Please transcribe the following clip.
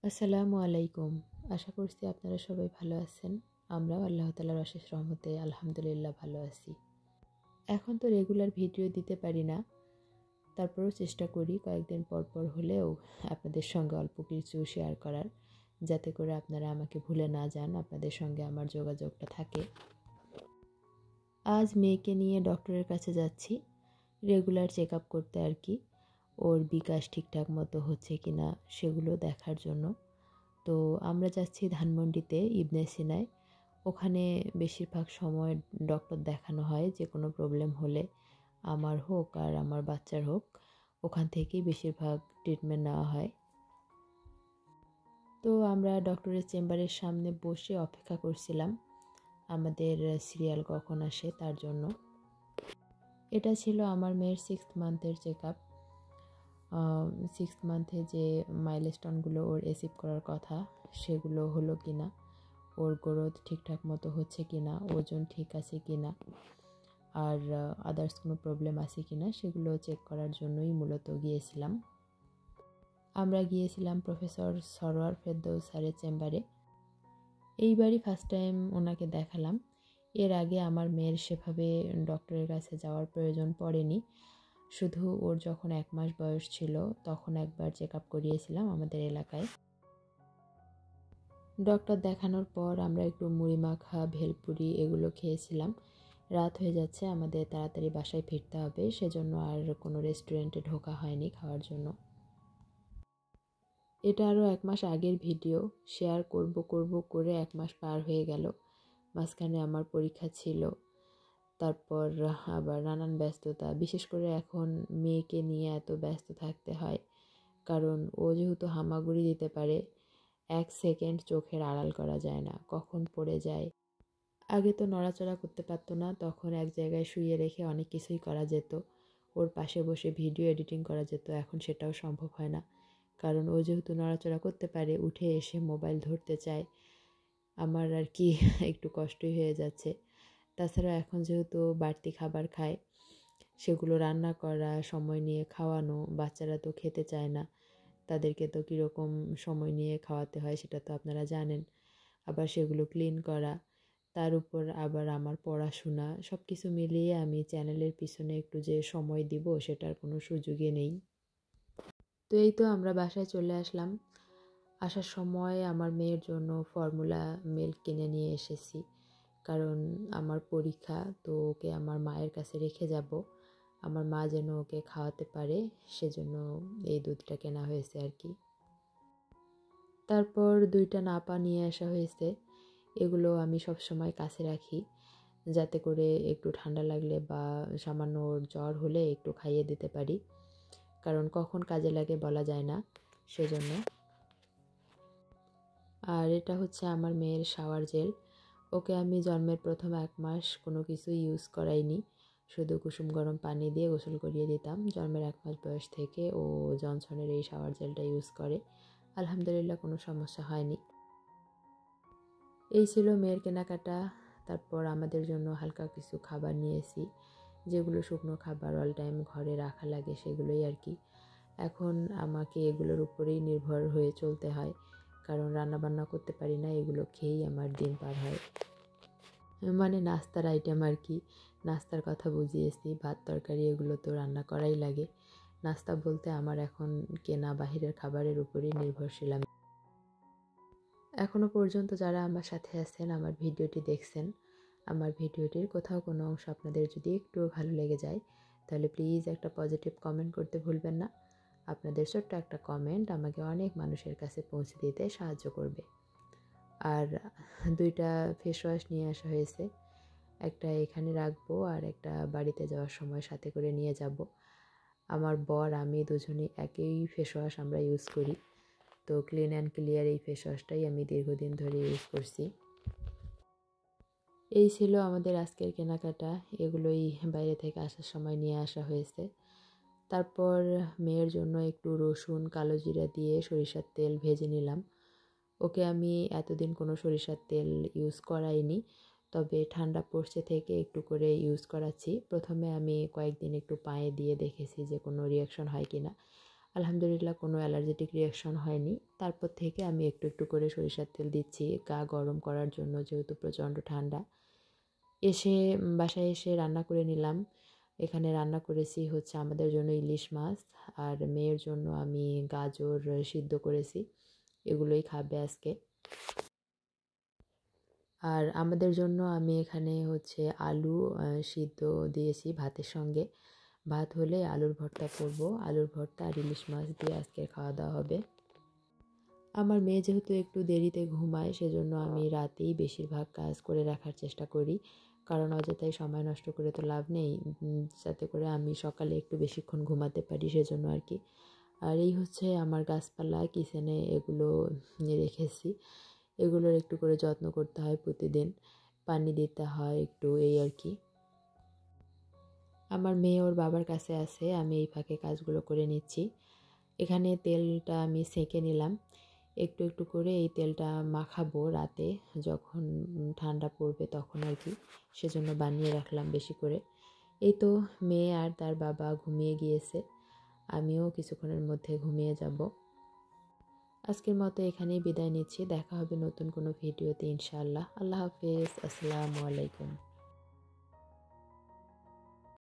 আসসালামু আলাইকুম। আশা করছি আপনারা সবাই ভালো আছেন। আমরাও আল্লাহ তাআলার অশেষ রহমতে আলহামদুলিল্লাহ ভালো আছি। এখন তো রেগুলার ভিডিও দিতে পারি না, তারপরেও চেষ্টা করি কয়েকদিন পর পর হলেও আপনাদের সঙ্গে অল্প কিছু শেয়ার করার, যাতে করে আপনারা আমাকে ভুলে না যান, আপনাদের সঙ্গে আমার যোগাযোগটা থাকে। আজ মেয়েকে নিয়ে ডক্টরের কাছে যাচ্ছি, রেগুলার চেক আপ করতে আর কি। ওর বিকাশ ঠিকঠাক মতো হচ্ছে কিনা সেগুলো দেখার জন্য। তো আমরা যাচ্ছি ধানমন্ডিতে ইবনে সিনায়। ওখানে বেশিরভাগ সময় ডক্টর দেখানো হয়, যে কোনো প্রবলেম হলে আমার হোক আর আমার বাচ্চার হোক, ওখান থেকেই বেশিরভাগ ট্রিটমেন্ট নেওয়া হয়। তো আমরা ডক্টরের চেম্বারের সামনে বসে অপেক্ষা করছিলাম আমাদের সিরিয়াল কখন আসে তার জন্য। এটা ছিল আমার মেয়ের 6th মান্থের চেক আপ। 6th মান্থে যে মাইলস্টোনগুলো ওর অ্যাচিভ করার কথা সেগুলো হলো কিনা, ওর গ্রোথ ঠিকঠাক মতো হচ্ছে কিনা, ওজন ঠিক আছে কিনা, আর আদার্স কোনো প্রবলেম আছে কিনা সেগুলো চেক করার জন্যই মূলত গিয়েছিলাম। আমরা গিয়েছিলাম প্রফেসর সরোয়ার ফেরদৌস স্যারের চেম্বারে। এইবারই ফার্স্ট টাইম ওনাকে দেখালাম। এর আগে আমার মেয়ের সেভাবে ডক্টরের কাছে যাওয়ার প্রয়োজন পড়েনি। শুধু ওর যখন 1 মাস বয়স ছিল তখন একবার চেক আপ করিয়েছিলাম আমাদের এলাকায়। ডক্টর দেখানোর পর আমরা একটু মুড়ি মাখা, ভেলপুরি এগুলো খেয়েছিলাম। রাত হয়ে যাচ্ছে, আমাদের তাড়াতাড়ি বাসায় ফিরতে হবে, সেজন্য আর কোনো রেস্টুরেন্টে ঢোকা হয়নি খাওয়ার জন্য। এটা আরও 1 মাস আগের ভিডিও, শেয়ার করব করে 1 মাস পার হয়ে গেল। মাঝখানে আমার পরীক্ষা ছিল, তারপর আবার নানান ব্যস্ততা। বিশেষ করে এখন মেয়েকে নিয়ে এত ব্যস্ত থাকতে হয়, কারণ ও যেহেতু হামাগুড়ি দিতে পারে, 1 সেকেন্ড চোখের আড়াল করা যায় না, কখন পড়ে যায়। আগে তো নড়াচড়া করতে পারতো না, তখন এক জায়গায় শুইয়ে রেখে অনেক কিছুই করা যেত, ওর পাশে বসে ভিডিও এডিটিং করা যেত। এখন সেটাও সম্ভব হয় না, কারণ ও যেহেতু নড়াচড়া করতে পারে, উঠে এসে মোবাইল ধরতে চায়। আমার আর কি একটু কষ্টই হয়ে যাচ্ছে। তাছাড়া এখন যেহেতু বাড়তি খাবার খায়, সেগুলো রান্না করা, সময় নিয়ে খাওয়ানো, বাচ্চারা তো খেতে চায় না, তাদেরকে তো কীরকম সময় নিয়ে খাওয়াতে হয় সেটা তো আপনারা জানেন। আবার সেগুলো ক্লিন করা, তার উপর আবার আমার পড়াশোনা, সব কিছু মিলিয়ে আমি চ্যানেলের পিছনে একটু যে সময় দিব সেটার কোনো সুযোগই নেই। তো এই তো আমরা বাসায় চলে আসলাম। আসার সময় আমার মেয়ের জন্য ফর্মুলা মিল্ক কিনে নিয়ে এসেছি, কারণ আমার পরীক্ষা, তো ওকে আমার মায়ের কাছে রেখে যাব, আমার মা যেন ওকে খাওয়াতে পারে, সেজন্য এই দুধটা কেনা হয়েছে আর কি। তারপর 2টা নাপা নিয়ে আসা হয়েছে। এগুলো আমি সব সময় কাছে রাখি, যাতে করে একটু ঠান্ডা লাগলে বা সামান্য জ্বর হলে একটু খাইয়ে দিতে পারি, কারণ কখন কাজে লাগে বলা যায় না, সেজন্য। আর এটা হচ্ছে আমার মেয়ের শাওয়ার জেল। ওকে আমি জন্মের প্রথম 1 মাস কোনো কিছু ইউজ করাইনি, শুধু কুসুম গরম পানি দিয়ে গোসল করিয়ে দিতাম। জন্মের 1 মাস বয়স থেকে ও জনসনের এই শাওয়ার জেলটা ইউজ করে, আলহামদুলিল্লাহ কোনো সমস্যা হয়নি। এই ছিল মেয়ের কেনাকাটা। তারপর আমাদের জন্য হালকা কিছু খাবার নিয়েছি, যেগুলো শুকনো খাবার অল টাইম ঘরে রাখা লাগে সেগুলোই আর কি। এখন আমাকে এগুলোর উপরেই নির্ভর হয়ে চলতে হয়, কারণ রান্নাবান্না করতে পারি না, এগুলো খেয়েই আমার দিন পার হয়। মানে নাস্তার আইটেম আর কি, নাস্তার কথা বুঝিয়েছি, ভাত তরকারি এগুলো তো রান্না করাই লাগে। নাস্তা বলতে আমার এখন কেনা বাহিরের খাবারের উপরেই নির্ভরশীল আমি। এখনও পর্যন্ত যারা আমার সাথে আছেন, আমার ভিডিওটি দেখছেন, আমার ভিডিওটির কোথাও কোনো অংশ আপনাদের যদি একটুও ভালো লেগে যায়, তাহলে প্লিজ একটা পজিটিভ কমেন্ট করতে ভুলবেন না। আপনাদের ছোট্ট একটা কমেন্ট আমাকে অনেক মানুষের কাছে পৌঁছে দিতে সাহায্য করবে। আর 2টা ফেস ওয়াশ নিয়ে আসা হয়েছে, একটা এখানে রাখবো আর একটা বাড়িতে যাওয়ার সময় সাথে করে নিয়ে যাব। আমার বর আমি দুজনেই একই ফেস ওয়াশ আমরা ইউজ করি, তো ক্লিন অ্যান্ড ক্লিয়ার এই ফেস ওয়াশটাই আমি দীর্ঘদিন ধরে ইউজ করছি। এই ছিল আমাদের আজকের কেনাকাটা, এগুলোই বাইরে থেকে আসার সময় নিয়ে আসা হয়েছে। তারপর মেয়ের জন্য একটু রসুন, কালো জিরা দিয়ে সরিষার তেল ভেজে নিলাম। ওকে আমি এতদিন কোনো সরিষার তেল ইউজ করাইনি, তবে ঠান্ডা পড়ছে থেকে একটু করে ইউজ করাচ্ছি। প্রথমে আমি কয়েকদিন একটু পায়ে দিয়ে দেখেছি যে কোনো রিয়াকশন হয় কি না। আলহামদুলিল্লাহ কোনো অ্যালার্জেটিক রিয়াকশন হয়নি। তারপর থেকে আমি একটু একটু করে সরিষার তেল দিচ্ছি গা গরম করার জন্য, যেহেতু প্রচণ্ড ঠান্ডা। বাসায় এসে রান্না করে নিলাম। এখানে রান্না করেছি হচ্ছে আমাদের জন্য ইলিশ মাছ, আর মেয়ের জন্য আমি গাজর সিদ্ধ করেছি। এগুলোই খাবে আজকে। আর আমাদের জন্য আমি এখানে হচ্ছে আলু সিদ্ধ দিয়েছি ভাতের সঙ্গে। ভাত হলে আলুর ভর্তা করব। আলুর ভর্তা আর ইলিশ মাছ দিয়ে আজকে খাওয়া দাওয়া হবে। আমার মেয়ে যেহেতু একটু দেরিতে ঘুমায়, সেজন্য আমি রাতেই বেশিরভাগ কাজ করে রাখার চেষ্টা করি, কারণ অযথাই সময় নষ্ট করে তো লাভ নেই। যাতে করে আমি সকালে একটু বেশিক্ষণ ঘুমাতে পারি, সেজন্য আর কি। আর এই হচ্ছে আমার গাছপালা কিচেনে, এগুলো রেখেছি। এগুলোর একটু করে যত্ন করতে হয় প্রতিদিন, পানি দিতে হয় একটু, এই আর কি। আমার মেয়ে ওর বাবার কাছে আছে, আমি এই ফাঁকে কাজগুলো করে নিচ্ছি। এখানে তেলটা আমি সেঁকে নিলাম। একটু একটু করে এই তেলটা মাখাবো রাতে, যখন ঠান্ডা পড়বে তখন আর কি। সেজন্য বানিয়ে রাখলাম বেশি করে। এই তো মেয়ে আর তার বাবা ঘুমিয়ে গিয়েছে, আমিও কিছুক্ষণের মধ্যে ঘুমিয়ে যাব। আজকের মতো এখানেই বিদায় নিচ্ছি। দেখা হবে নতুন কোনো ভিডিওতে ইনশাআল্লাহ। আল্লাহ হাফেজ। আসসালামু আলাইকুম।